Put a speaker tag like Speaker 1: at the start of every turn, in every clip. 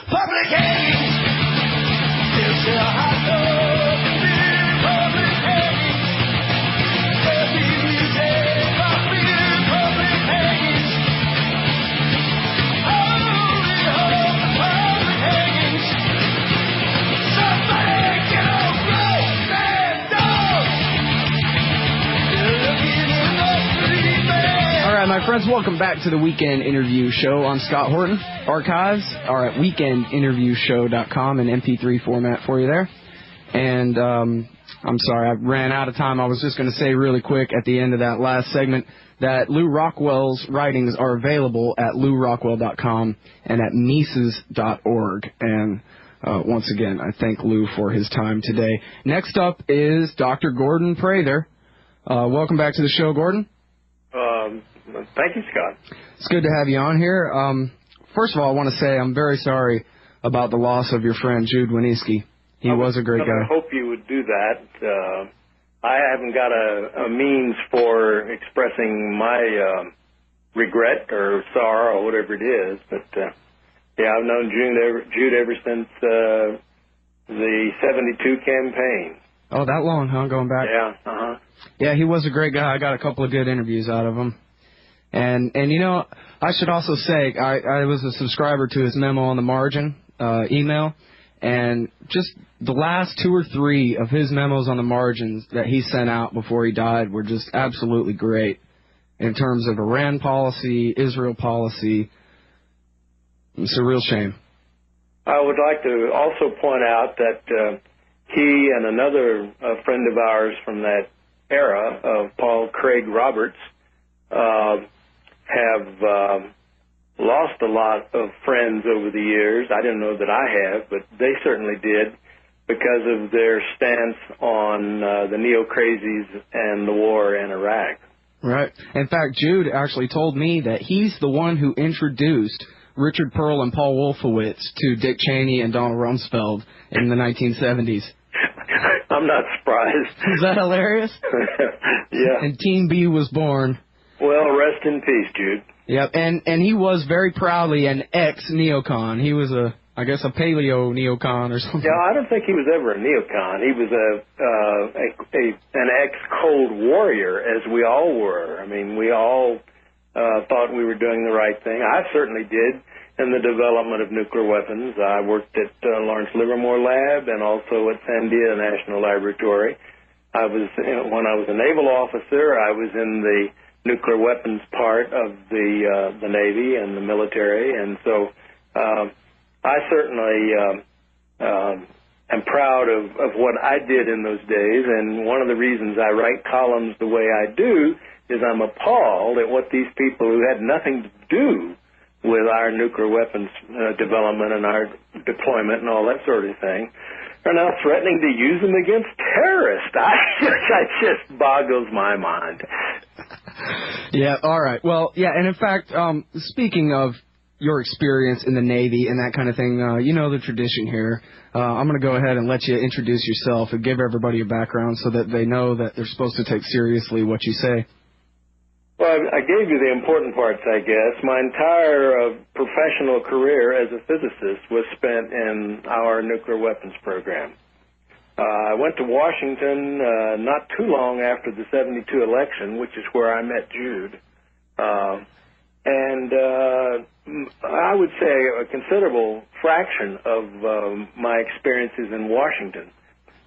Speaker 1: public hangings. There's still hot dog beer public hangings. Heavy music of beer public hangings. Holy ho, public hangings. Somebody get a rope and dogs. They're looking in the street, man.
Speaker 2: All right, my friends, welcome back to the Weekend Interview Show. I'm Scott Horton. Archives are at weekendinterviewshow.com in MP3 format for you there. And I'm sorry, I ran out of time. I was just going to say really quick at the end of that last segment that Lou Rockwell's writings are available at lourockwell.com and at Mises.org. And once again, I thank Lou for his time today. Next up is Dr. Gordon Prather. Welcome back to the show, Gordon.
Speaker 3: Thank you, Scott.
Speaker 2: It's good to have you on here. First of all, I want to say I'm very sorry about the loss of your friend Jude Wieniski. He was a great guy.
Speaker 3: I hope you would do that. I haven't got a means for expressing my regret or sorrow or whatever it is, but yeah, I've known Jude ever since the 72 campaign.
Speaker 2: Oh, that long, huh? Going back?
Speaker 3: Yeah, uh-huh.
Speaker 2: Yeah, he was a great guy. I got a couple of good interviews out of him. And you know, I should also say, I was a subscriber to his memo on the margin email, and just the last 2 or 3 of his memos on the margins that he sent out before he died were just absolutely great in terms of Iran policy, Israel policy. It's a real shame.
Speaker 3: I would like to also point out that he and another friend of ours from that era, Paul Craig Roberts, have lost a lot of friends over the years. I didn't know that I have, but they certainly did because of their stance on the neo-crazies and the war in Iraq.
Speaker 2: Right. In fact, Jude actually told me that he's the one who introduced Richard Pearl and Paul Wolfowitz to Dick Cheney and Donald Rumsfeld in the 1970s.
Speaker 3: I'm not surprised.
Speaker 2: Is that hilarious?
Speaker 3: Yeah.
Speaker 2: And Team B was born.
Speaker 3: Well, rest in peace, Jude.
Speaker 2: Yep, and he was very proudly an ex-neocon. He was I guess a paleo-neocon or something.
Speaker 3: Yeah, I don't think he was ever a neocon. He was an ex-Cold Warrior, as we all were. I mean, we all thought we were doing the right thing. I certainly did in the development of nuclear weapons. I worked at Lawrence Livermore Lab and also at Sandia National Laboratory. When I was a naval officer, I was in the nuclear weapons part of the Navy and the military, and so I certainly am proud of what I did in those days, and one of the reasons I write columns the way I do is I'm appalled at what these people who had nothing to do with our nuclear weapons development and our deployment and all that sort of thing are now threatening to use them against terrorists. That just boggles my mind.
Speaker 2: Yeah, all right. Well, yeah, and in fact, speaking of your experience in the Navy and that kind of thing, you know the tradition here. I'm going to go ahead and let you introduce yourself and give everybody your background so that they know that they're supposed to take seriously what you say.
Speaker 3: Well, I gave you the important parts, I guess. My entire professional career as a physicist was spent in our nuclear weapons program. I went to Washington not too long after the 72 election, which is where I met Jude. And I would say a considerable fraction of my experiences in Washington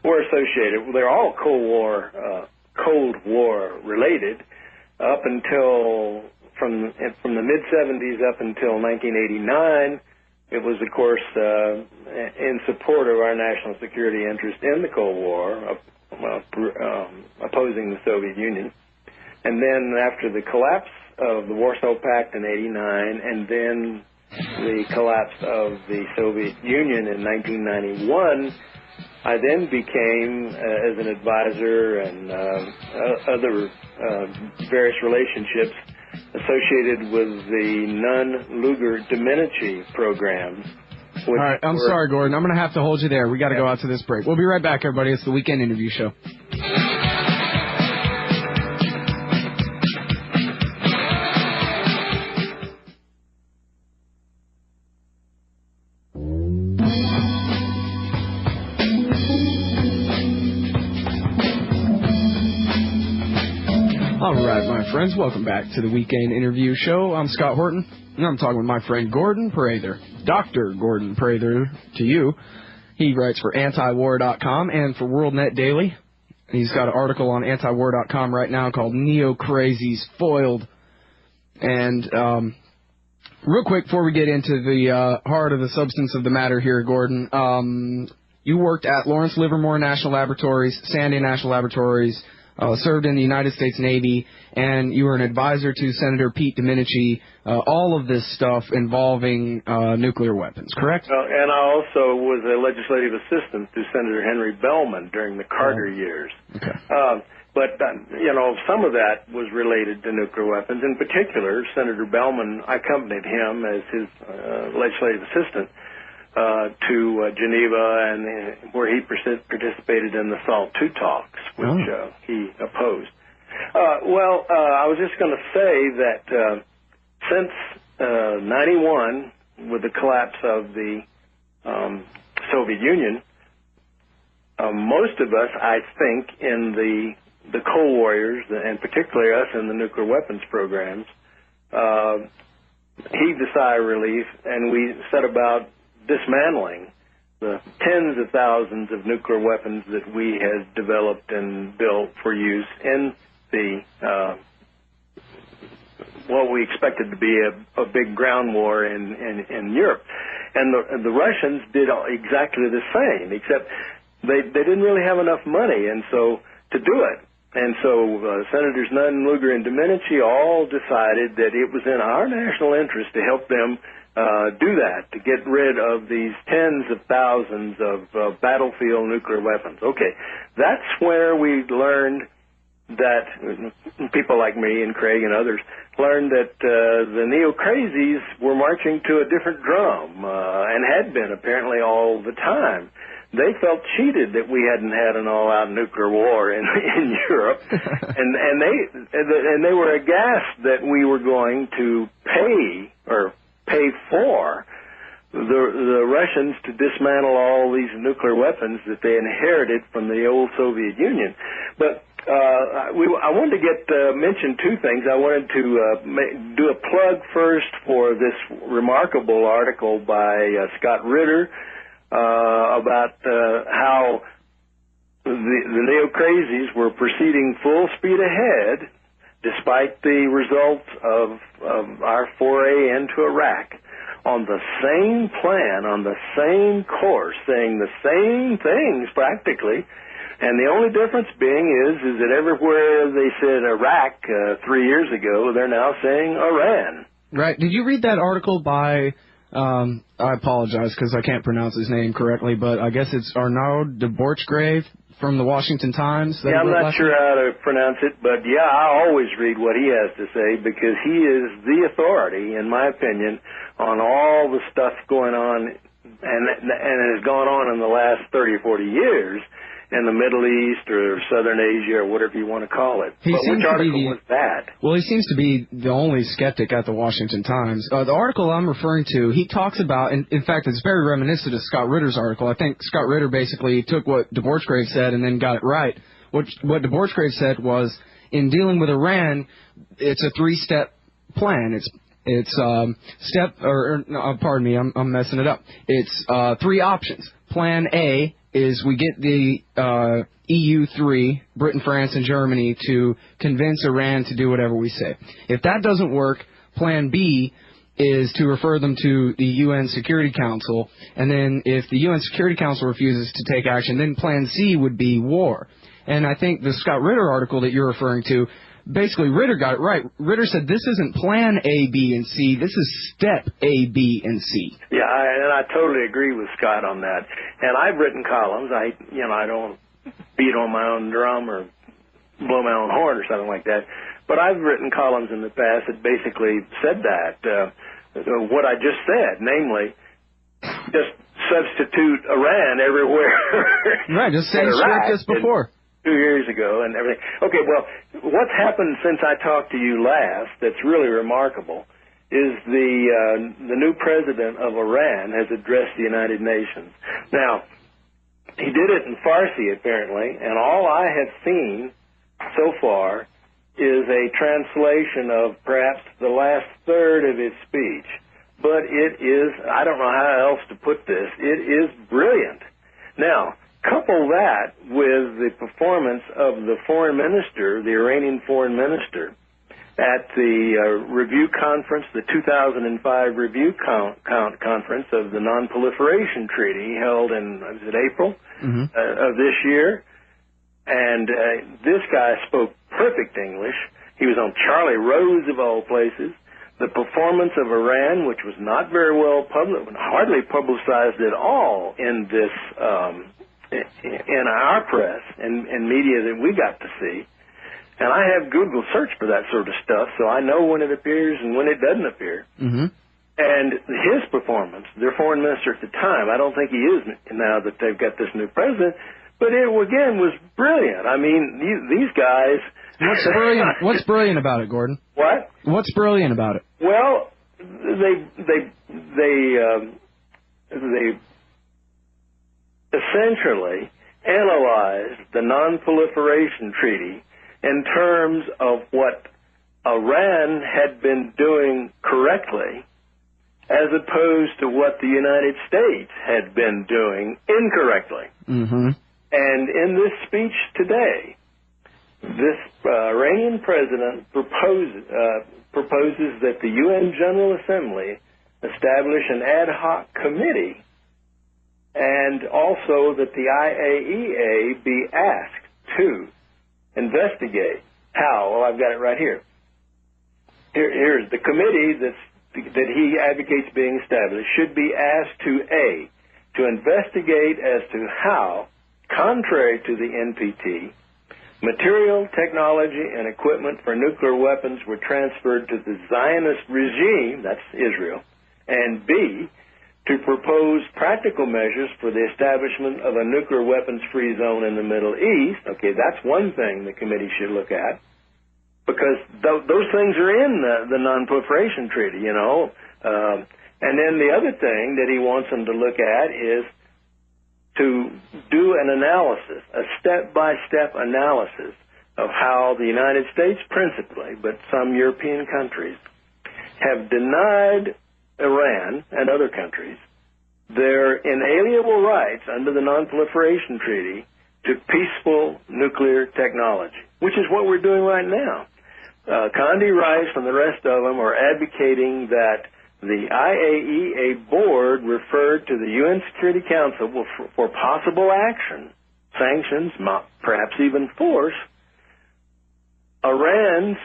Speaker 3: were associated. They're all Cold War related. Up until from the mid-'70s up until 1989, it was, of course, in support of our national security interest in the Cold War, opposing the Soviet Union. And then after the collapse of the Warsaw Pact in '89, and then the collapse of the Soviet Union in 1991, I then became, as an advisor and other various relationships associated with the Nunn-Lugar-Domenici programs.
Speaker 2: All right, I'm sorry, Gordon. I'm going to have to hold you there. We got to go out to this break. We'll be right back, everybody. It's the Weekend Interview Show. friends. Welcome back to the Weekend Interview Show. I'm Scott Horton, and I'm talking with my friend Gordon Prather. Dr. Gordon Prather to you. He writes for antiwar.com and for WorldNet Daily. He's got an article on antiwar.com right now called Neo-Crazies Foiled. And real quick, before we get into the heart of the substance of the matter here, Gordon, you worked at Lawrence Livermore National Laboratories, Sandia National Laboratories, served in the United States Navy, and you were an advisor to Senator Pete Domenici, all of this stuff involving nuclear weapons, correct?
Speaker 3: And I also was a legislative assistant to Senator Henry Bellman during the Carter years.
Speaker 2: Okay.
Speaker 3: But, some of that was related to nuclear weapons. In particular, Senator Bellman, I accompanied him as his legislative assistant to Geneva, and where he participated in the SALT II talks, which he opposed. I was just going to say that since 91, with the collapse of the Soviet Union, most of us, I think, in the Cold Warriors, and particularly us in the nuclear weapons programs, heaved a sigh of relief, and we set about dismantling the tens of thousands of nuclear weapons that we had developed and built for use in the what we expected to be a big ground war in Europe. And the Russians did exactly the same, except they didn't really have enough money and so to do it. And so Senators Nunn, Lugar, and Domenici all decided that it was in our national interest to help them do that, to get rid of these tens of thousands of battlefield nuclear weapons. Okay, that's where we learned that, people like me and Craig and others, learned that the neo-crazies were marching to a different drum, and had been apparently all the time. They felt cheated that we hadn't had an all-out nuclear war in Europe, and they were aghast that we were going to pay for the Russians to dismantle all these nuclear weapons that they inherited from the old Soviet Union. But I wanted to mention two things. I wanted to do a plug first for this remarkable article by Scott Ritter about how the neo-crazies were proceeding full speed ahead despite the results of our foray into Iraq, on the same plan, on the same course, saying the same things practically, and the only difference being is that everywhere they said Iraq 3 years ago, they're now saying Iran.
Speaker 2: Right. Did you read that article by, I apologize because I can't pronounce his name correctly, but I guess it's Arnaud de Borchgrave from the Washington Times?
Speaker 3: Yeah, I'm not sure how to pronounce it, but yeah, I always read what he has to say because he is the authority, in my opinion, on all the stuff going on and has gone on in the last 30 or 40 years in the Middle East or Southern Asia or whatever you want to call it. But which article was that?
Speaker 2: Well, he seems to be the only skeptic at the Washington Times. The article I'm referring to, he talks about, and in fact, it's very reminiscent of Scott Ritter's article. I think Scott Ritter basically took what de Borchgrave said and then got it right. What de Borchgrave said was, in dealing with Iran, it's a three-step plan. Pardon me, I'm messing it up. It's three options. Plan A is we get the EU3, Britain, France, and Germany, to convince Iran to do whatever we say. If that doesn't work, Plan B is to refer them to the UN Security Council, and then if the UN Security Council refuses to take action, then Plan C would be war. And I think the Scott Ritter article that you're referring to, basically Ritter got it right. Ritter said this isn't Plan A, B, and C. This is Step A, B, and C.
Speaker 3: Yeah, and I totally agree with Scott on that. And I've written columns. I don't beat on my own drum or blow my own horn or something like that. But I've written columns in the past that basically said that, what I just said, namely, just substitute Iran everywhere.
Speaker 2: Right, just say script as before.
Speaker 3: 2 years ago and everything. Okay, well, what's happened since I talked to you last that's really remarkable is the new president of Iran has addressed the United Nations. Now, he did it in Farsi, apparently, and all I have seen so far is a translation of perhaps the last third of his speech. But it is, I don't know how else to put this, it is brilliant. Now, couple that with the performance of the foreign minister, the Iranian foreign minister, at the review conference, the 2005 review conference of the Non-Proliferation Treaty held in, was it April of this year? And this guy spoke perfect English. He was on Charlie Rose of all places. The performance of Iran, which was not very well hardly publicized at all in this, in our press and media that we got to see. And I have Google search for that sort of stuff, so I know when it appears and when it doesn't appear. And his performance, their foreign minister at the time, I don't think he is now that they've got this new president, but it, again, was brilliant. I mean, these guys...
Speaker 2: What's brilliant about it, Gordon?
Speaker 3: What?
Speaker 2: What's brilliant about it?
Speaker 3: Well, they essentially analyzed the Non-Proliferation Treaty in terms of what Iran had been doing correctly as opposed to what the United States had been doing incorrectly. And in this speech today, this Iranian president proposes that the UN General Assembly establish an ad hoc committee and also that the IAEA be asked to investigate how. Well, I've got it right here. Here's the committee that he advocates being established should be asked to investigate as to how, contrary to the NPT, material, technology, and equipment for nuclear weapons were transferred to the Zionist regime, that's Israel, and B, to propose practical measures for the establishment of a nuclear weapons-free zone in the Middle East. Okay, that's one thing the committee should look at, because those things are in the Non-Proliferation Treaty, you know. And then the other thing that he wants them to look at is to do an analysis, a step-by-step analysis of how the United States principally, but some European countries, have denied Iran and other countries their inalienable rights under the Non-Proliferation Treaty to peaceful nuclear technology, which is what we're doing right now. Condi Rice and the rest of them are advocating that the IAEA board referred to the UN Security Council for possible action, sanctions, perhaps even force, Iran's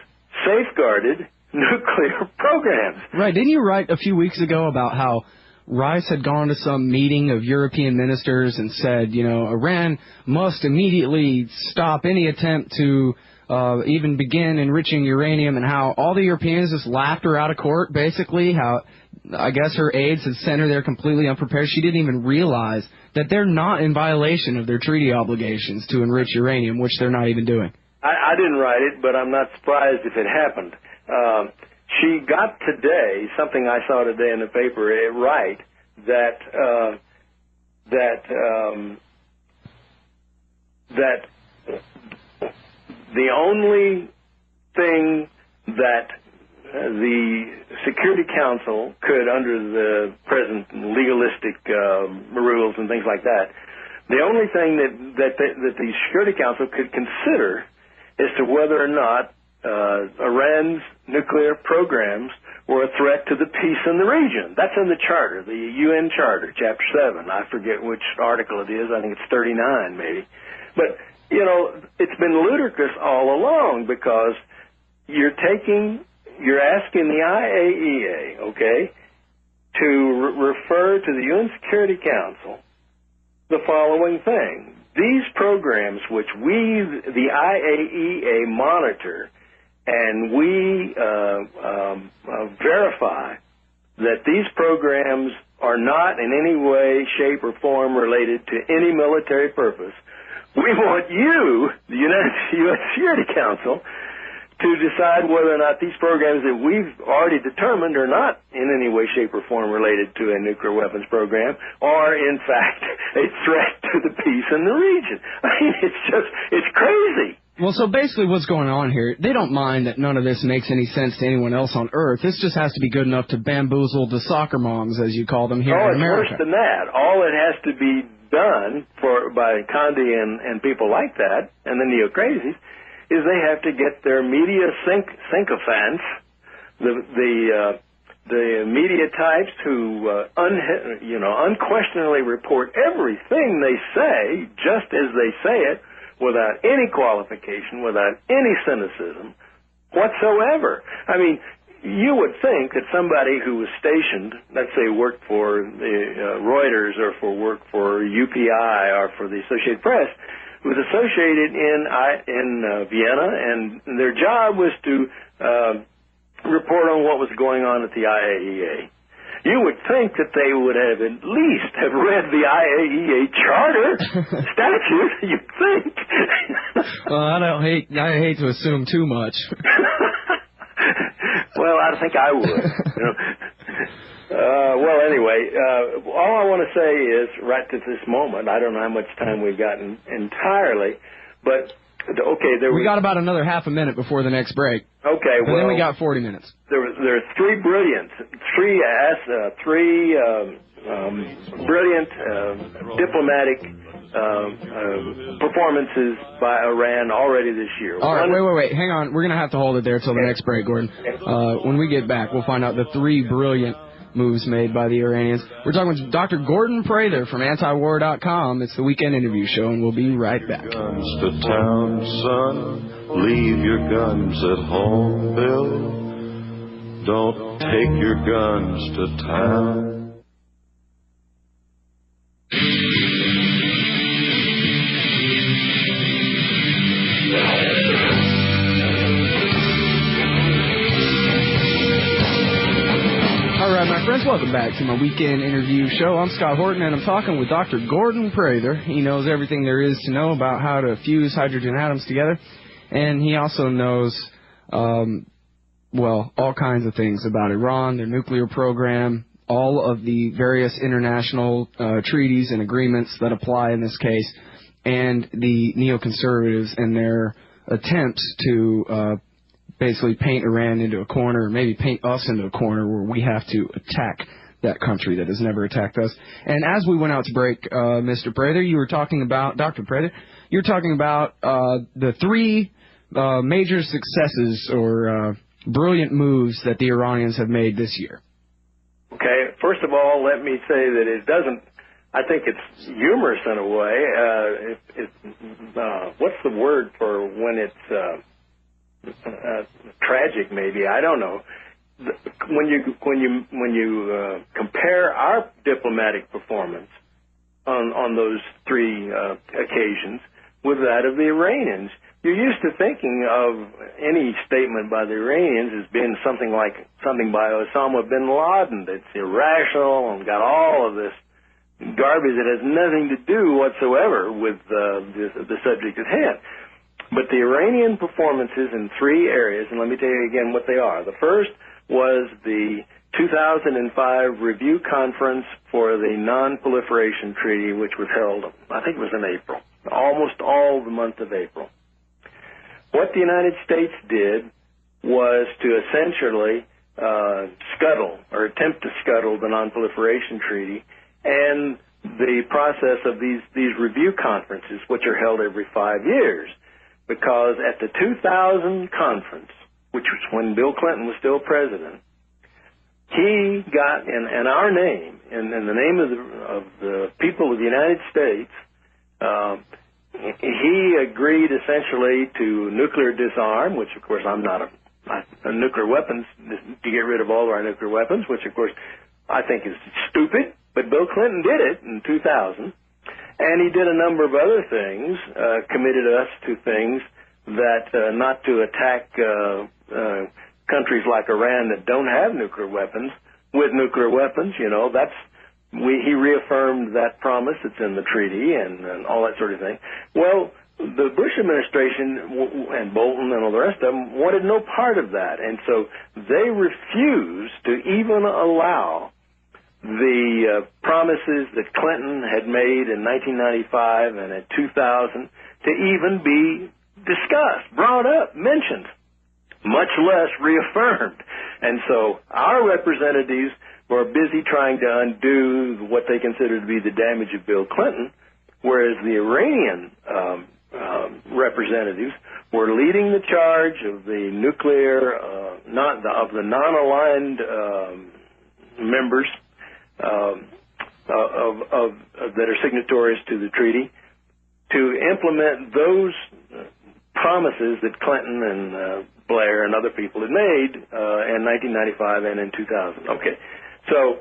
Speaker 3: safeguarded nuclear programs.
Speaker 2: Right. Didn't you write a few weeks ago about how Rice had gone to some meeting of European ministers and said, you know, Iran must immediately stop any attempt to even begin enriching uranium, and how all the Europeans just laughed her out of court, basically, how I guess her aides had sent her there completely unprepared. She didn't even realize that they're not in violation of their treaty obligations to enrich uranium, which they're not even doing.
Speaker 3: I didn't write it, but I'm not surprised if it happened. She got today, something I saw today in the paper, right, that the only thing that the Security Council could, under the present legalistic rules and things like that, the only thing that the Security Council could consider as to whether or not Iran's nuclear programs were a threat to the peace in the region. That's in the Charter, the UN Charter, Chapter 7. I forget which article it is. I think it's 39, maybe. But, you know, it's been ludicrous all along, because you're asking the IAEA, okay, to refer to the UN Security Council the following thing. These programs, which the IAEA, monitor, and we verify that these programs are not in any way, shape, or form related to any military purpose, we want you, the U.S. Security Council, to decide whether or not these programs that we've already determined are not in any way, shape, or form related to a nuclear weapons program are, in fact, a threat to the peace in the region. I mean, it's crazy.
Speaker 2: Well, so basically what's going on here, they don't mind that none of this makes any sense to anyone else on Earth. This just has to be good enough to bamboozle the soccer moms, as you call them, here in America.
Speaker 3: It's worse than that. All it has to be done by Condi and people like that, and the neo-crazies, is they have to get their media sycophants, the media types who unquestionably report everything they say just as they say it, without any qualification, without any cynicism whatsoever. I mean, you would think that somebody who was stationed, let's say worked for the Reuters or worked for UPI or for the Associated Press, was associated in Vienna, and their job was to report on what was going on at the IAEA. You would think that they would have at least have read the IAEA charter statute. You'd think.
Speaker 2: Well, I hate to assume too much.
Speaker 3: Well, I think I would. Well, anyway, all I want to say is, right at this moment, I don't know how much time we've gotten entirely, but okay,
Speaker 2: we got about another half a minute before the next break.
Speaker 3: Okay,
Speaker 2: well, then we got 40 minutes.
Speaker 3: There are three brilliant diplomatic performances by Iran already this year.
Speaker 2: All right, wait. Hang on. We're going to have to hold it there till the next break, Gordon. When we get back, we'll find out the three brilliant moves made by the Iranians. We're talking with Dr. Gordon Prather from antiwar.com. It's the Weekend Interview Show, and we'll be right back.
Speaker 4: Guns to town, son. Leave your guns at home, Bill. Don't take your guns to town.
Speaker 2: All right, my friends, welcome back to my Weekend Interview Show. I'm Scott Horton, and I'm talking with Dr. Gordon Prather. He knows everything there is to know about how to fuse hydrogen atoms together, and he also knows, all kinds of things about Iran, their nuclear program, all of the various international treaties and agreements that apply in this case, and the neoconservatives and their attempts to basically paint Iran into a corner, or maybe paint us into a corner where we have to attack that country that has never attacked us. And as we went out to break, Mr. Prather, you were talking about, Dr. Prather, you were talking about the three major successes or brilliant moves that the Iranians have made this year.
Speaker 3: Okay, first of all, let me say that it doesn't, I think it's humorous in a way. What's the word for when it's tragic, maybe, I don't know. When you compare our diplomatic performance on those three occasions with that of the Iranians, you're used to thinking of any statement by the Iranians as being something by Osama bin Laden that's irrational and got all of this garbage that has nothing to do whatsoever with the subject at hand. But the Iranian performances in three areas, and let me tell you again what they are. The first was the 2005 review conference for the Non-Proliferation Treaty, which was held, I think it was in April, almost all the month of April. What the United States did was to essentially scuttle, or attempt to scuttle, the Non-Proliferation Treaty and the process of these review conferences, which are held every 5 years. Because at the 2000 conference, which was when Bill Clinton was still president, he got in our name, in the name of the people of the United States, he agreed essentially to nuclear disarm, which of course I'm not a nuclear weapons, to get rid of all of our nuclear weapons, which of course I think is stupid, but Bill Clinton did it in 2000. And he did a number of other things, committed us to things that not to attack countries like Iran that don't have nuclear weapons with nuclear weapons. You know, he reaffirmed that promise. It's in the treaty and all that sort of thing. Well, the Bush administration and Bolton and all the rest of them wanted no part of that. And so they refused to even allow the promises that Clinton had made in 1995 and in 2000 to even be discussed, brought up, mentioned, much less reaffirmed. And so our representatives were busy trying to undo what they considered to be the damage of Bill Clinton, whereas the Iranian representatives were leading the charge of the nuclear, of the non-aligned members that are signatories to the treaty to implement those promises that Clinton and Blair and other people had made in 1995 and in 2000. Okay, so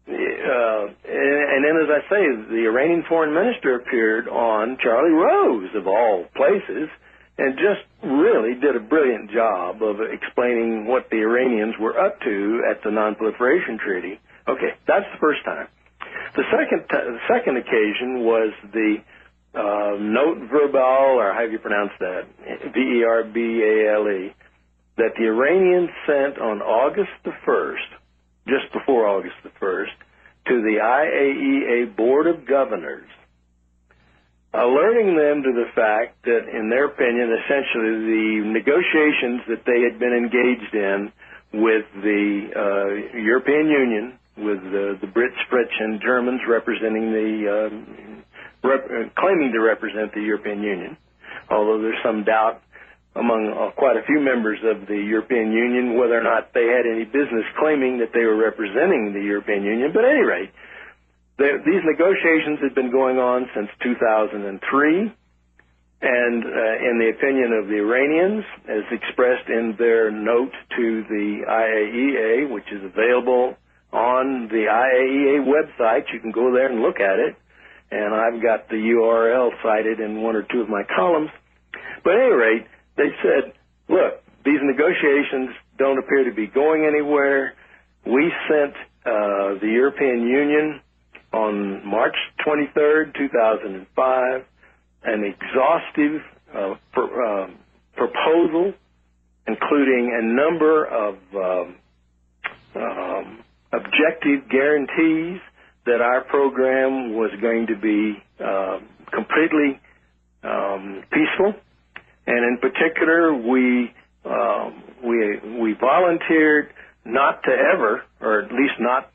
Speaker 3: and then, as I say, the Iranian foreign minister appeared on Charlie Rose, of all places, and just really did a brilliant job of explaining what the Iranians were up to at the Non-Proliferation Treaty. Okay, that's the first time. The second occasion was the note verbale, or how do you pronounce that? verbale, that the Iranians sent on August the 1st, just before August the 1st, to the IAEA Board of Governors, alerting them to the fact that, in their opinion, essentially the negotiations that they had been engaged in with the European Union, with the Brits, French, and Germans representing claiming to represent the European Union, although there's some doubt among quite a few members of the European Union whether or not they had any business claiming that they were representing the European Union. But at any rate, these negotiations had been going on since 2003, and in the opinion of the Iranians, as expressed in their note to the IAEA, which is available on the IAEA website, you can go there and look at it, and I've got the URL cited in one or two of my columns. But at any rate, they said, look, these negotiations don't appear to be going anywhere. We sent the European Union on March 23rd, 2005, an exhaustive proposal, including a number of objective guarantees that our program was going to be completely peaceful. And in particular, we volunteered not to ever, or at least not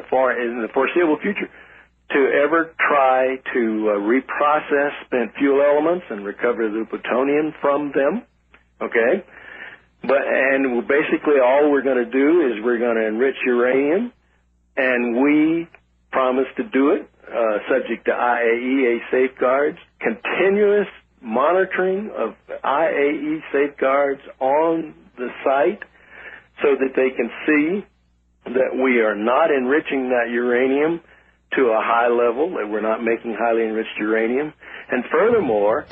Speaker 3: far in the foreseeable future, to ever try to reprocess spent fuel elements and recover the plutonium from them. Okay, and basically all we're going to do is we're going to enrich uranium, and we promise to do it subject to IAEA safeguards, continuous monitoring of IAEA safeguards on the site so that they can see that we are not enriching that uranium to a high level, that we're not making highly enriched uranium, and furthermore,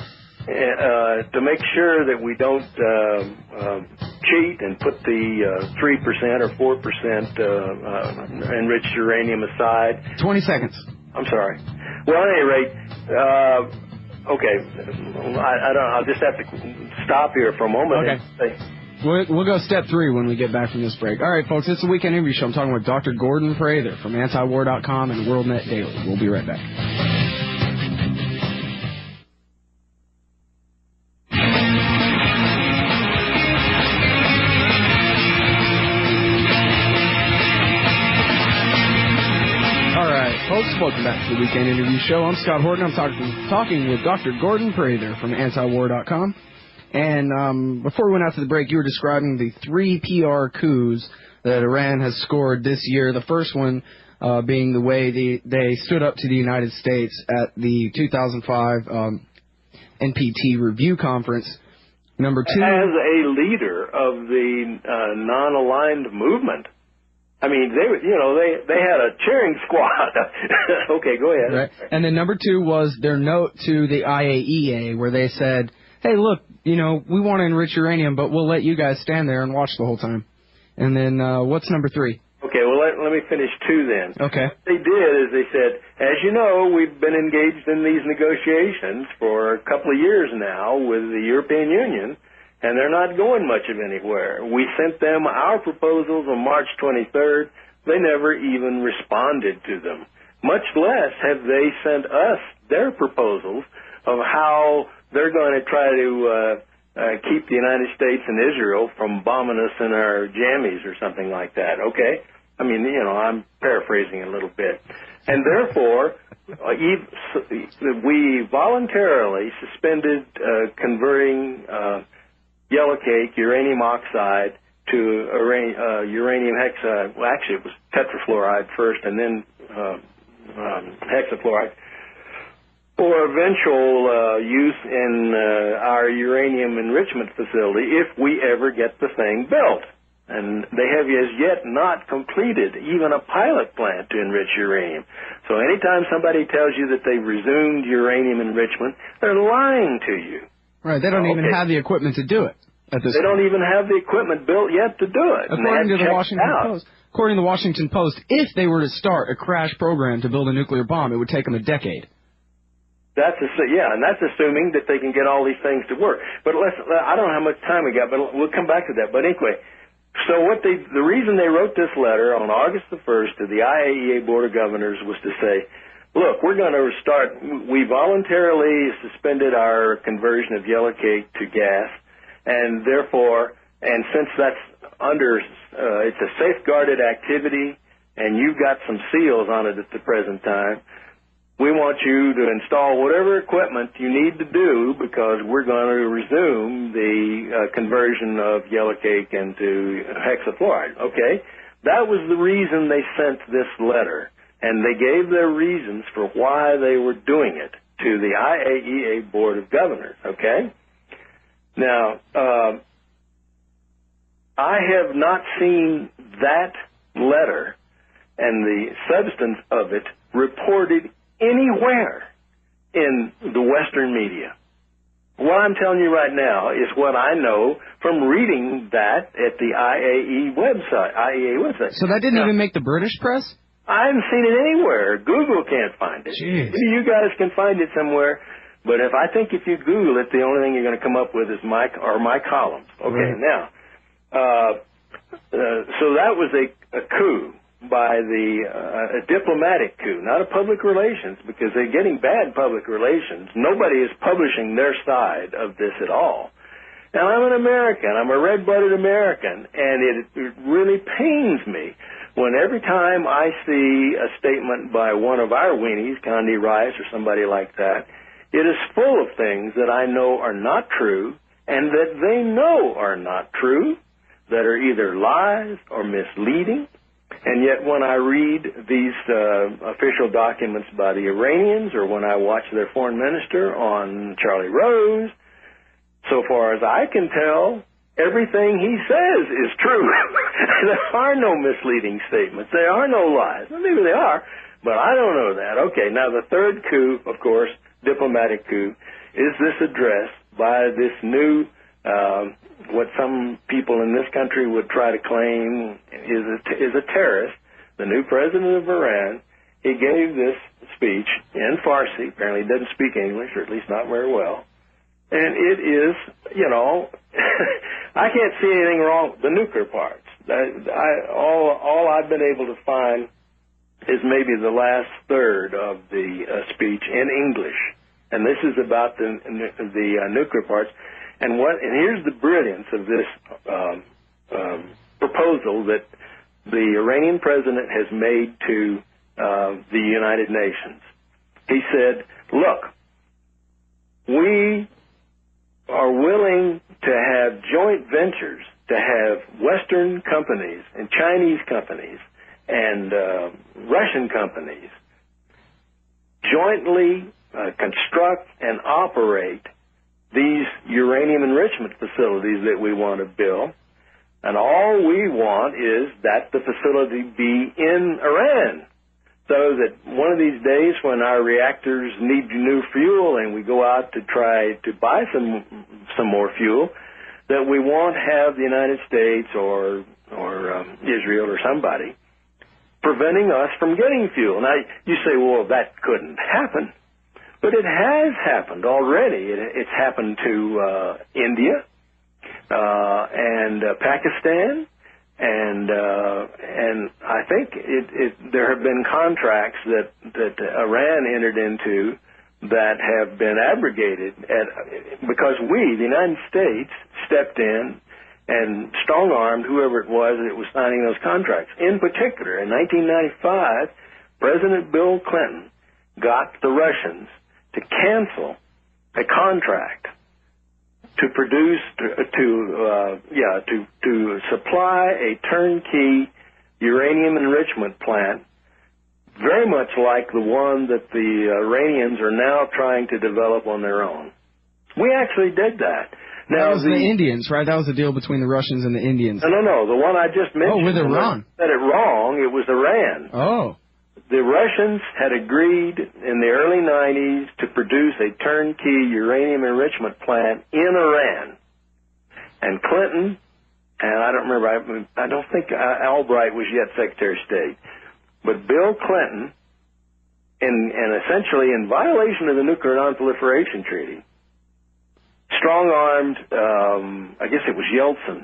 Speaker 3: to make sure that we don't cheat and put the 3% or 4% enriched uranium aside.
Speaker 2: 20 seconds.
Speaker 3: I'm sorry. Well, at any rate, okay, I'll just have to stop here for a moment.
Speaker 2: Okay. We'll go step 3 when we get back from this break. All right, folks, it's the Weekend Interview Show. I'm talking with Dr. Gordon Prather from antiwar.com and WorldNet Daily. We'll be right back. All right, folks, welcome back to the Weekend Interview Show. I'm Scott Horton. I'm talking with Dr. Gordon Prather from antiwar.com. And before we went out to the break, you were describing the 3 PR coups that Iran has scored this year. The first one being the way they stood up to the United States at the 2005 NPT review conference. Number 2,
Speaker 3: as a leader of the non-aligned movement. I mean, they had a cheering squad. Okay, go ahead.
Speaker 2: Right. And then number 2 was their note to the IAEA, where they said, hey, look, we want to enrich uranium, but we'll let you guys stand there and watch the whole time. And then what's number 3?
Speaker 3: Okay, well, let me finish 2 then.
Speaker 2: Okay.
Speaker 3: What they did is they said, as you know, we've been engaged in these negotiations for a couple of years now with the European Union, and they're not going much of anywhere. We sent them our proposals on March 23rd. They never even responded to them. Much less have they sent us their proposals of how they're they're going to try to keep the United States and Israel from bombing us in our jammies or something like that. Okay? I mean, you know, I'm paraphrasing a little bit. And therefore, we voluntarily suspended converting yellow cake, uranium oxide, to uranium hexafluoride. Well, actually, it was tetrafluoride first and then hexafluoride, for eventual use in our uranium enrichment facility if we ever get the thing built. And they have as yet not completed even a pilot plant to enrich uranium. So anytime somebody tells you that they've resumed uranium enrichment, they're lying to you.
Speaker 2: Right, they don't even have the equipment to do it at this point.
Speaker 3: They don't even have the equipment built yet to do it.
Speaker 2: According to the Washington Post, if they were to start a crash program to build a nuclear bomb, it would take them a decade.
Speaker 3: And that's assuming that they can get all these things to work. But I don't know how much time we got, but we'll come back to that. But anyway, so the reason they wrote this letter on August the 1st to the IAEA Board of Governors was to say, look, we're going to we voluntarily suspended our conversion of yellow cake to gas, and therefore, and since that's it's a safeguarded activity, and you've got some seals on it at the present time, we want you to install whatever equipment you need to do because we're going to resume the conversion of yellow cake into hexafluoride. Okay? That was the reason they sent this letter, and they gave their reasons for why they were doing it to the IAEA Board of Governors. Okay? Now, I have not seen that letter and the substance of it reported anywhere in the Western media. What I'm telling you right now is what I know from reading that at the IAEA website.
Speaker 2: So that didn't even make the British press?
Speaker 3: I haven't seen it anywhere. Google can't find it.
Speaker 2: Jeez.
Speaker 3: Maybe you guys can find it somewhere, but if you Google it, the only thing you're going to come up with is my columns. Okay,
Speaker 2: right.
Speaker 3: Now, so that was a coup by a diplomatic coup, not a public relations, because they're getting bad public relations. Nobody is publishing their side of this at all. Now, I'm an American. I'm a red-blooded American, and it really pains me when every time I see a statement by one of our weenies, Condi Rice or somebody like that, it is full of things that I know are not true and that they know are not true, that are either lies or misleading. And yet when I read these official documents by the Iranians or when I watch their foreign minister on Charlie Rose, so far as I can tell, everything he says is true. There are no misleading statements. There are no lies. Well, maybe they are, but I don't know that. Okay, now the third coup, of course, diplomatic coup, is this address by this new what some people in this country would try to claim is a terrorist, the new president of Iran. He gave this speech in Farsi. Apparently he doesn't speak English, or at least not very well. And it is, I can't see anything wrong with the nuclear parts. All I've been able to find is maybe the last third of the speech in English. And this is about the nuclear parts. And here's the brilliance of this proposal that the Iranian president has made to the United Nations. He said, look, we are willing to have joint ventures, to have Western companies and Chinese companies and Russian companies jointly construct and operate these uranium enrichment facilities that we want to build, and all we want is that the facility be in Iran, so that one of these days when our reactors need new fuel and we go out to try to buy some more fuel, that we won't have the United States or Israel or somebody preventing us from getting fuel. Now, you say, well, that couldn't happen. But it has happened already. It's happened to India and Pakistan, and I think there have been contracts that Iran entered into that have been abrogated because we, the United States, stepped in and strong-armed whoever it was that was signing those contracts. In particular, in 1995, President Bill Clinton got the Russians to cancel a contract to produce, to supply a turnkey uranium enrichment plant, very much like the one that the Iranians are now trying to develop on their own. We actually did that. Now,
Speaker 2: that was the Indians, right? That was the deal between the Russians and the Indians.
Speaker 3: No. The one I just mentioned.
Speaker 2: Oh, with Iran.
Speaker 3: Said it wrong. It was Iran.
Speaker 2: Oh.
Speaker 3: The Russians had agreed in the early 90s to produce a turnkey uranium enrichment plant in Iran. And Clinton, and I don't remember, I don't think Albright was yet Secretary of State, but Bill Clinton, and essentially in violation of the Nuclear Non-Proliferation Treaty, strong-armed, I guess it was Yeltsin,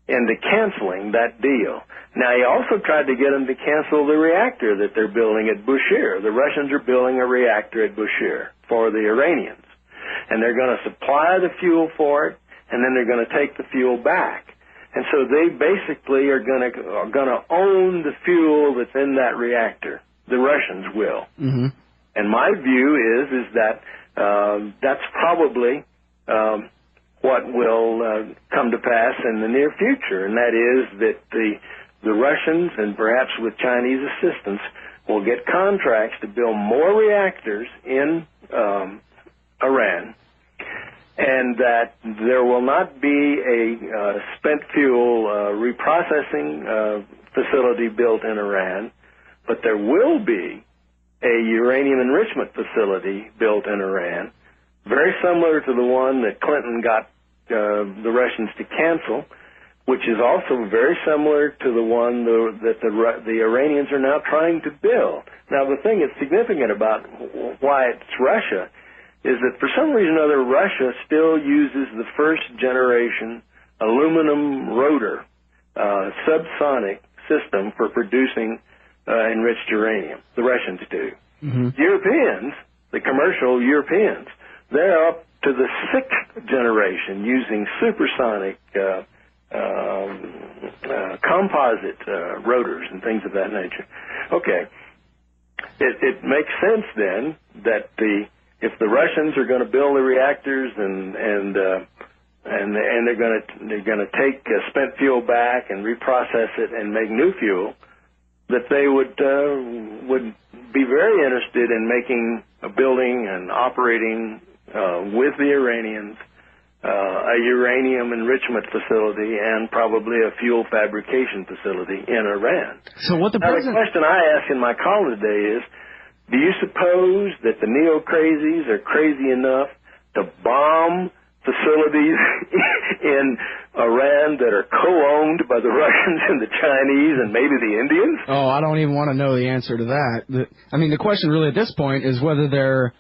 Speaker 3: into canceling that deal. Now, he also tried to get them to cancel the reactor that they're building at Bushehr. The Russians are building a reactor at Bushehr for the Iranians. And they're going to supply the fuel for it, and then they're going to take the fuel back. And so they basically are going to own the fuel that's in that reactor. The Russians will. Mm-hmm. And my view is that that's probably what will come to pass in the near future, and that is that the Russians, and perhaps with Chinese assistance, will get contracts to build more reactors in Iran, and that there will not be a spent fuel reprocessing facility built in Iran, but there will be a uranium enrichment facility built in Iran, very similar to the one that Clinton got the Russians to cancel, which is also very similar to the one that the Iranians are now trying to build. Now, the thing that's significant about why it's Russia is that for some reason or other, Russia still uses the first-generation aluminum rotor subsonic system for producing enriched uranium. The Russians do. Mm-hmm. Europeans, the commercial Europeans, they're up to the sixth generation using supersonic composite rotors and things of that nature. Okay. It makes sense then that if the Russians are going to build the reactors and they're going to take spent fuel back and reprocess it and make new fuel, that they would be very interested in making a building and operating with the Iranians a uranium enrichment facility and probably a fuel fabrication facility in Iran.
Speaker 2: So what the
Speaker 3: question I ask in my call today is, do you suppose that the neo-crazies are crazy enough to bomb facilities in Iran that are co-owned by the Russians and the Chinese and maybe the Indians?
Speaker 2: Oh, I don't even want to know the answer to that. The question really at this point is whether they're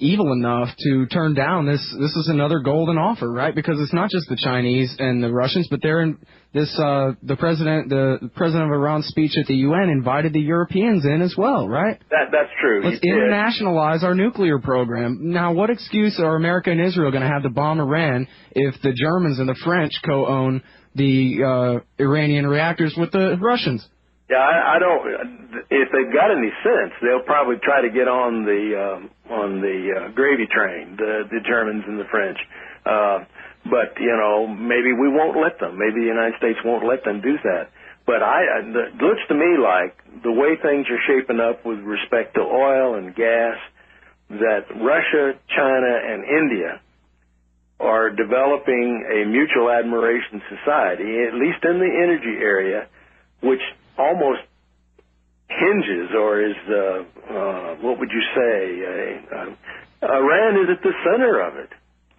Speaker 2: evil enough to turn down this is another golden offer, right? Because it's not just the Chinese and the Russians, but they're in this the president of Iran's speech at the UN invited the Europeans in as well, right?
Speaker 3: That's true.
Speaker 2: Let's internationalize our nuclear program. Now, what excuse are America and Israel going to have to bomb Iran if the Germans and the French co-own the Iranian reactors with the Russians?
Speaker 3: Yeah, I don't. If they've got any sense, they'll probably try to get on the gravy train, the Germans and the French. But maybe we won't let them. Maybe the United States won't let them do that. But it looks to me like the way things are shaping up with respect to oil and gas, that Russia, China, and India are developing a mutual admiration society, at least in the energy area, which almost hinges or is, what would you say, Iran is at the center of it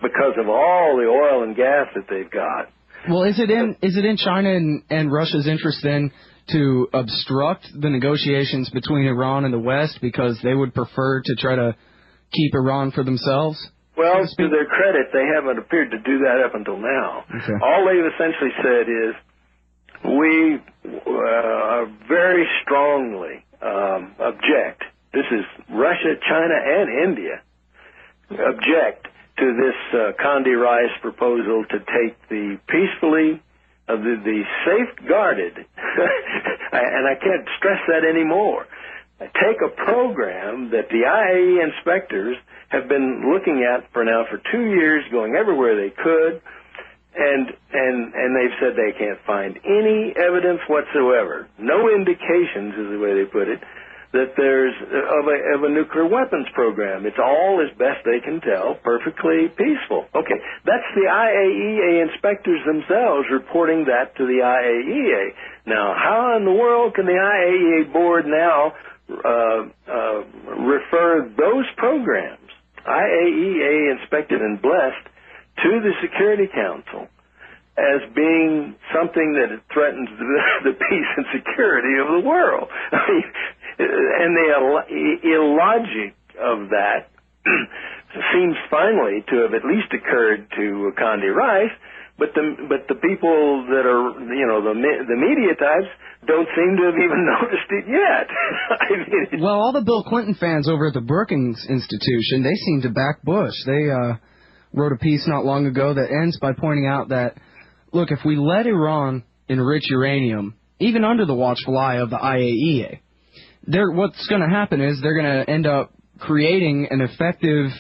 Speaker 3: because of all the oil and gas that they've got.
Speaker 2: Well, is it in China and Russia's interest then to obstruct the negotiations between Iran and the West because they would prefer to try to keep Iran for themselves?
Speaker 3: Well, to their credit, they haven't appeared to do that up until now. Okay. All they've essentially said is, we very strongly object. This is Russia, China, and India object to this Condi Rice proposal to take the peacefully, the safeguarded, and I can't stress that anymore, take a program that the IAEA inspectors have been looking at for 2 years, going everywhere they could, and they've said they can't find any evidence whatsoever, no indications is the way they put it, that there's of a nuclear weapons program. It's all, as best they can tell, perfectly peaceful. Okay, that's the IAEA inspectors themselves reporting that to the IAEA. Now, how in the world can the IAEA board now refer those programs, IAEA inspected and blessed, to the Security Council as being something that threatens the peace and security of the world? I mean, and the illogic of that seems finally to have at least occurred to Condi Rice, but the people that are, the media types don't seem to have even noticed it yet. I mean,
Speaker 2: well, all the Bill Clinton fans over at the Brookings Institution, they seem to back Bush. They wrote a piece not long ago that ends by pointing out that, look, if we let Iran enrich uranium, even under the watchful eye of the IAEA, what's going to happen is they're going to end up creating an effective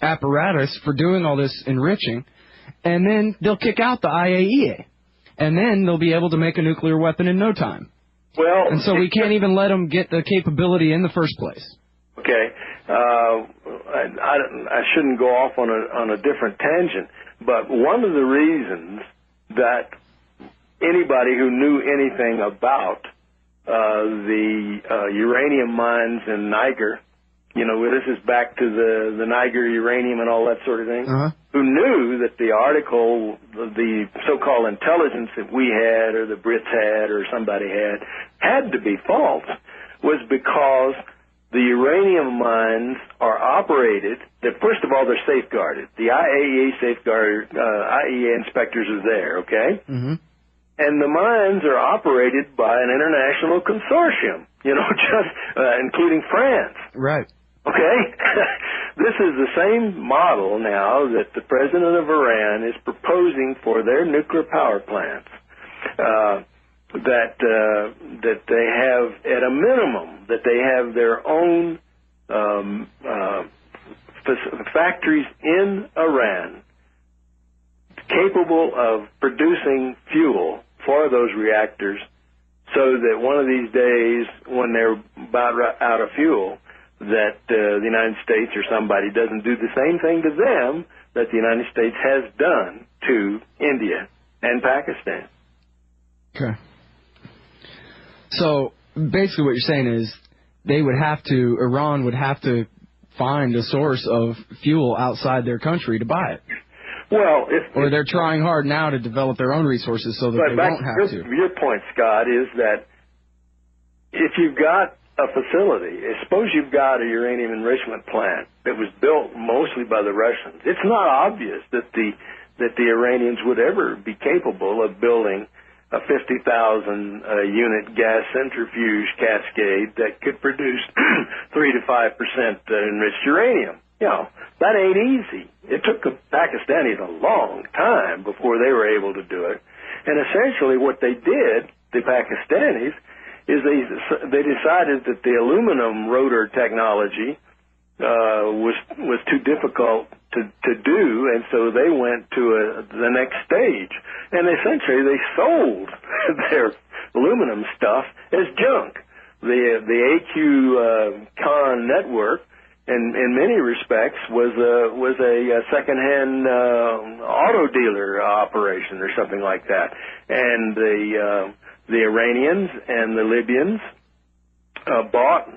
Speaker 2: apparatus for doing all this enriching, and then they'll kick out the IAEA, and then they'll be able to make a nuclear weapon in no time.
Speaker 3: Well,
Speaker 2: and so we can't even let them get the capability in the first place.
Speaker 3: Okay, I shouldn't go off on a different tangent, but one of the reasons that anybody who knew anything about the uranium mines in Niger, this is back to the Niger uranium and all that sort of thing, who knew that the article, the so-called intelligence that we had or the Brits had or somebody had to be false, was because the uranium mines are operated, that first of all, they're safeguarded. The IAEA inspectors are there, okay? Mm-hmm. And the mines are operated by an international consortium, including France.
Speaker 2: Right.
Speaker 3: Okay? This is the same model now that the president of Iran is proposing for their nuclear power plants. That they have, at a minimum, that they have their own factories in Iran capable of producing fuel for those reactors, so that one of these days, when they're about out of fuel, that the United States or somebody doesn't do the same thing to them that the United States has done to India and Pakistan.
Speaker 2: Okay. So basically what you're saying is Iran would have to find a source of fuel outside their country to buy it.
Speaker 3: Well,
Speaker 2: or they're trying hard now to develop their own resources so that they won't have to.
Speaker 3: Your point, Scott, is that if you've got a facility, suppose you've got a uranium enrichment plant that was built mostly by the Russians, it's not obvious that the Iranians would ever be capable of building a 50,000 unit gas centrifuge cascade that could produce 3 to 5% enriched uranium. That ain't easy. It took the Pakistanis a long time before they were able to do it. And essentially what they did, the Pakistanis, is they decided that the aluminum rotor technology was too difficult to do, and so they went to the next stage. And essentially they sold their aluminum stuff as junk. The AQ Con network, in many respects, was a secondhand auto dealer operation or something like that. And the Iranians and the Libyans bought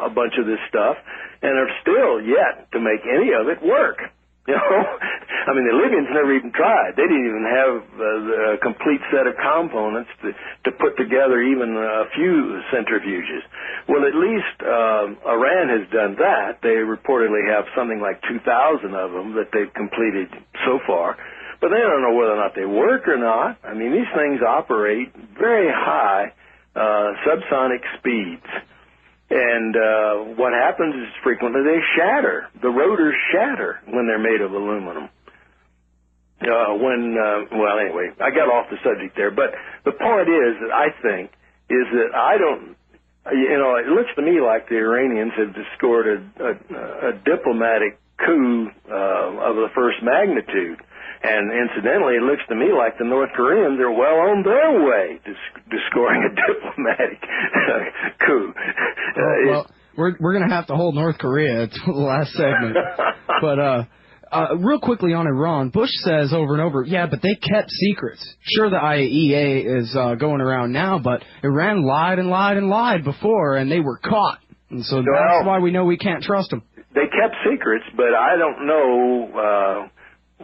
Speaker 3: a bunch of this stuff and are still yet to make any of it work. I mean, the Libyans never even tried. They didn't even have a complete set of components to put together even a few centrifuges. Well, at least Iran has done that. They reportedly have something like 2,000 of them that they've completed so far. But they don't know whether or not they work or not. I mean, these things operate very high subsonic speeds. And what happens is frequently they shatter. The rotors shatter when they're made of aluminum. Well, anyway, I got off the subject there. But the point is that I think is that I don't, it looks to me like the Iranians have scored a diplomatic coup of the first magnitude. And incidentally, it looks to me like the North Koreans are well on their way to scoring a diplomatic coup.
Speaker 2: Well, we're going to have to hold North Korea to the last segment. But real quickly on Iran, Bush says over and over, yeah, but they kept secrets. Sure, the IAEA is going around now, but Iran lied and lied and lied before, and they were caught. And so that's why we know we can't trust them.
Speaker 3: They kept secrets, but I don't know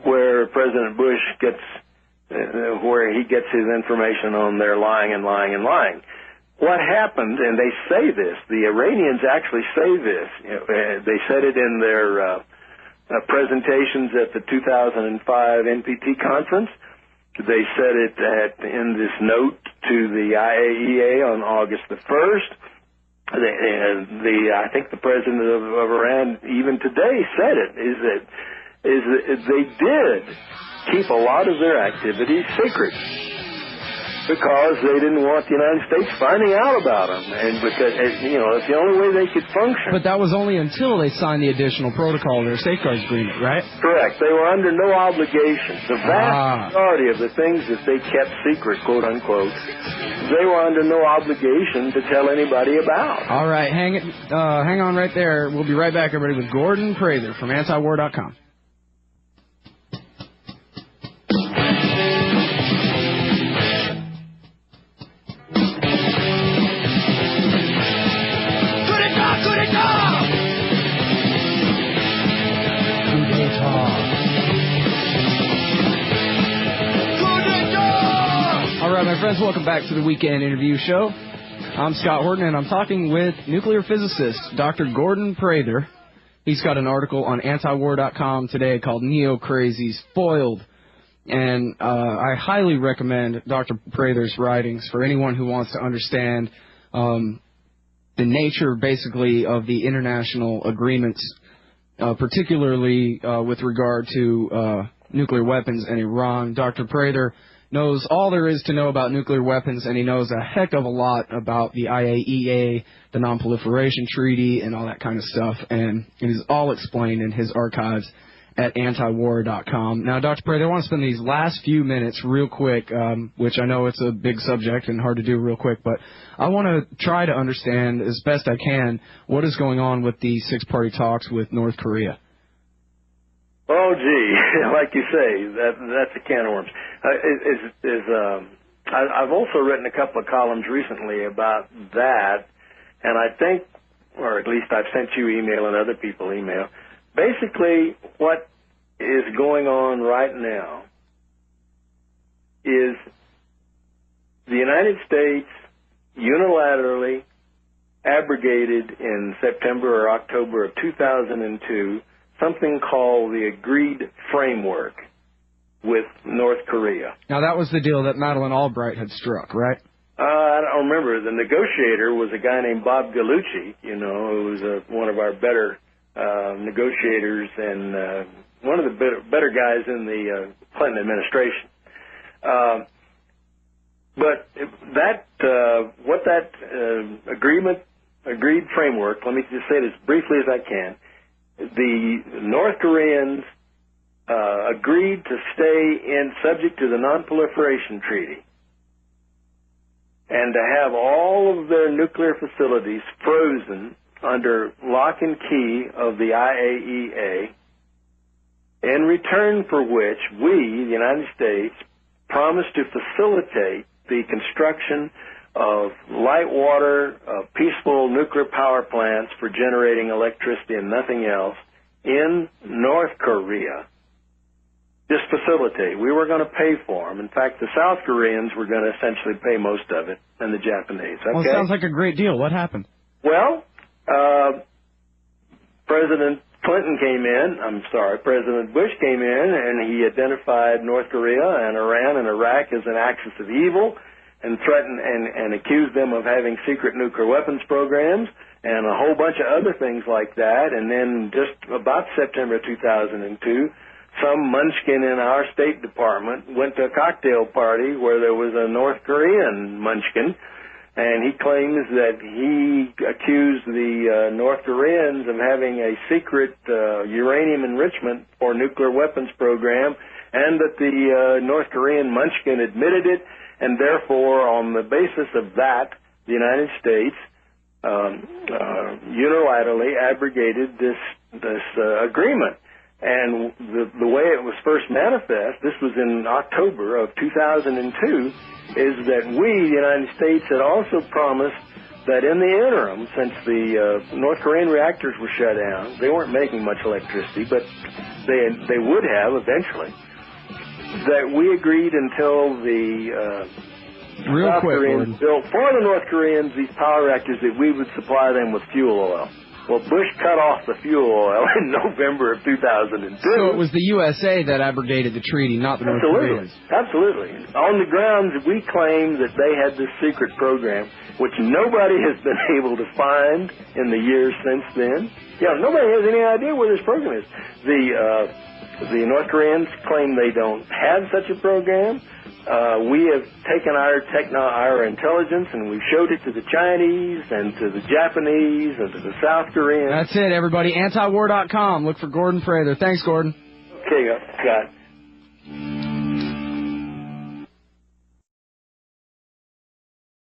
Speaker 3: where President Bush gets where he gets his information on their lying and lying and lying. What happened, and they say this, the Iranians actually say this, they said it in their presentations at the 2005 NPT conference. They said it in this note to the IAEA on August the 1st. I think the president of Iran even today said it, is that they did keep a lot of their activities secret because they didn't want the United States finding out about them, and because it's the only way they could function.
Speaker 2: But that was only until they signed the additional protocol, their safeguards agreement, right?
Speaker 3: Correct. They were under no obligation. The vast majority of the things that they kept secret, quote unquote, they were under no obligation to tell anybody about.
Speaker 2: All right, hang on right there. We'll be right back, everybody, with Gordon Prather from antiwar.com. All right, my friends, welcome back to the Weekend Interview Show. I'm Scott Horton, and I'm talking with nuclear physicist Dr. Gordon Prather. He's got an article on antiwar.com today called Neo-Crazies Foiled. And I highly recommend Dr. Prather's writings for anyone who wants to understand the nature, basically, of the international agreements, particularly with regard to nuclear weapons and Iran. Dr. Prather knows all there is to know about nuclear weapons, and he knows a heck of a lot about the IAEA, the Non-Proliferation Treaty, and all that kind of stuff. And it is all explained in his archives at antiwar.com. Now, Dr. Prather, I want to spend these last few minutes real quick, which I know it's a big subject and hard to do real quick, but I want to try to understand as best I can what is going on with the six-party talks with North Korea.
Speaker 3: Oh, gee, like you say, that's a can of worms. I've also written a couple of columns recently about that, and I think, or at least I've sent you email and other people email. Basically, what is going on right now is the United States unilaterally abrogated in September or October of 2002 something called the Agreed Framework with North Korea.
Speaker 2: Now, that was the deal that Madeleine Albright had struck, right?
Speaker 3: I don't remember. The negotiator was a guy named Bob Gallucci, who was one of our better negotiators and one of the better guys in the Clinton administration. But what that agreed framework, let me just say it as briefly as I can, the North Koreans agreed to stay subject to the Non-Proliferation Treaty and to have all of their nuclear facilities frozen under lock and key of the IAEA, in return for which we, the United States, promised to facilitate the construction of light water, peaceful nuclear power plants for generating electricity and nothing else in North Korea. Just facilitate. We were going to pay for them. In fact, the South Koreans were going to essentially pay most of it, and the Japanese. Okay?
Speaker 2: Well, it sounds like a great deal. What happened?
Speaker 3: Well, President President Bush came in, and he identified North Korea and Iran and Iraq as an axis of evil, and threatened and accused them of having secret nuclear weapons programs, and a whole bunch of other things like that. And then just about September 2002, some munchkin in our State Department went to a cocktail party where there was a North Korean munchkin, and he claims that he accused the North Koreans of having a secret uranium enrichment for nuclear weapons program, and that the North Korean munchkin admitted it, and therefore, on the basis of that, the United States unilaterally abrogated this agreement. And the way it was first manifest, this was in October of 2002, is that we, the United States, had also promised that in the interim, since the North Korean reactors were shut down, they weren't making much electricity, but they would have eventually, that we agreed until the South Koreans built for the North Koreans these power reactors that we would supply them with fuel oil. Well, Bush cut off the fuel oil in November of 2002.
Speaker 2: So it was the USA that abrogated the treaty, not the North Koreans.
Speaker 3: Absolutely. On the grounds that we claim that they had this secret program, which nobody has been able to find in the years since then. Nobody has any idea where this program is. The North Koreans claim they don't have such a program. We have taken our intelligence and we've showed it to the Chinese and to the Japanese and to the South Koreans.
Speaker 2: That's it, everybody. Antiwar.com. Look for Gordon Prather. Thanks, Gordon.
Speaker 3: Okay, Scott.